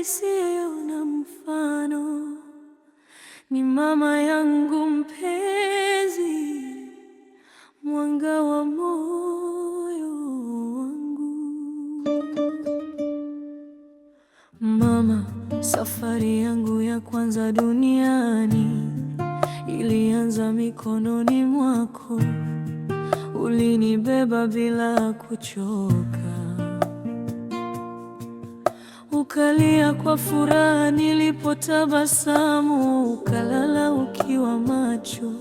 isiyo na mfano, ni mama yangu mpenzi, mwanga wa moyo wangu. Mama, safari yangu ya kwanza duniani ilianza mikononi mwako. Ulinibeba bila kuchoka, ukalia kwa furaha nilipotabasamu, ukalala ukiwa macho,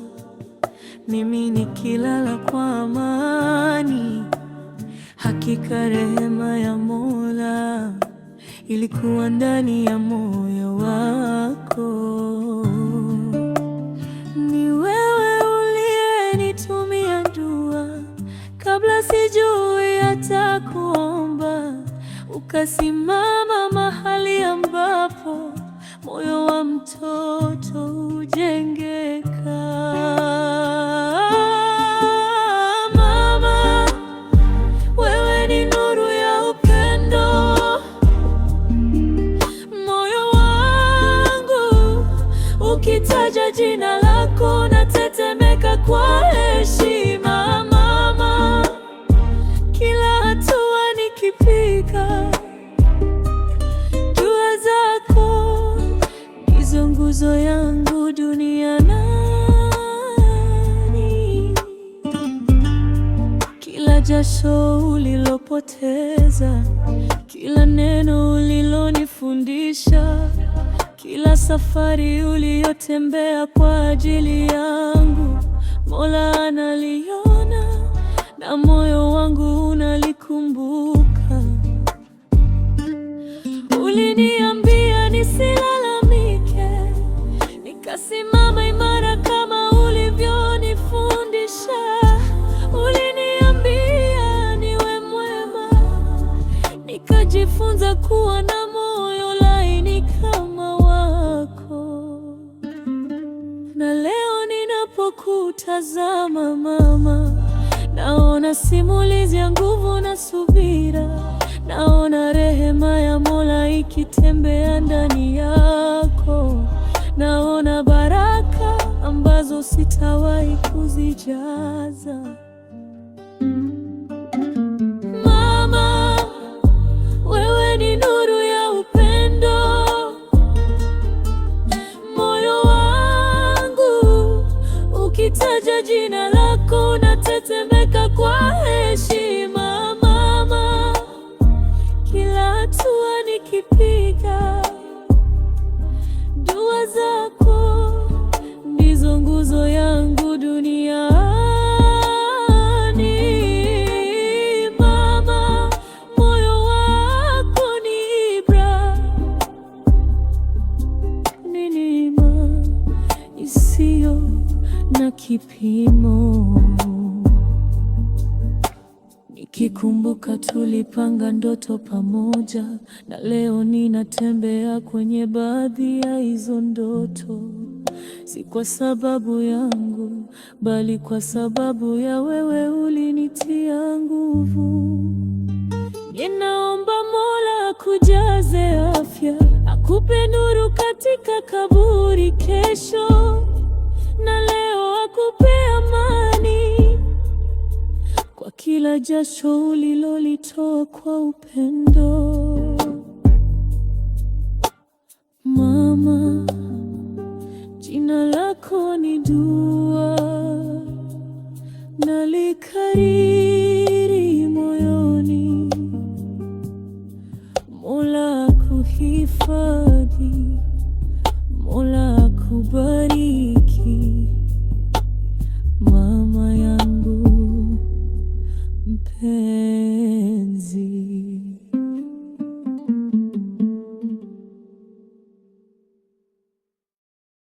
mimi nikilala kwa amani. Hakika rehema ya Mola ilikuwa ndani ya moyo wako. Ni wewe uliyenitumia dua kabla sijui hata kuomba, ukasimama mahali ambapo moyo wa mtoto hujengeka. Mama, wewe ni nuru ya upendo. Moyo wangu ukitaja jina lako natetemeka kwa heshima. Mama, kila hatua nikipiga, dua zako ndizo nguzo yangu duniani. Kila jasho ulilopoteza, kila neno ulilonifundisha, kila safari uliyotembea kwa ajili yangu, Mola analiona na moyo wangu unalikumbuka. Uliniambia nisilalamike, nikasimama imara kama ulivyonifundisha. Uliniambia niwe mwema, nikajifunza kuwa na moyo laini kama wako. Na leo ninapokutazama mama, naona simulizi ya nguvu na subira. Naona rehema ya Mola ikitembea ndani yako. Naona baraka ambazo sitawahi kuzijaza. Mama, wewe ni nuru ya upendo. Moyo wangu ukitaja jina lako natetemeka kwa heshima. Mama, kila hatua nikipiga, dua zako ndizo nguzo yangu duniani. Mama, moyo wako ni ibra, ni neema isiyo na kipimo. Nikikumbuka tulipanga ndoto pamoja, na leo ninatembea kwenye baadhi ya hizo ndoto. Si kwa sababu yangu, bali kwa sababu ya wewe ulinitia nguvu. Ninaomba Mola akujaze afya, akupe nuru katika kaburi kesho, na leo akupe amani kwa kila jasho ulilolitoa kwa upendo. Mama, jina lako ni dua, nalikariri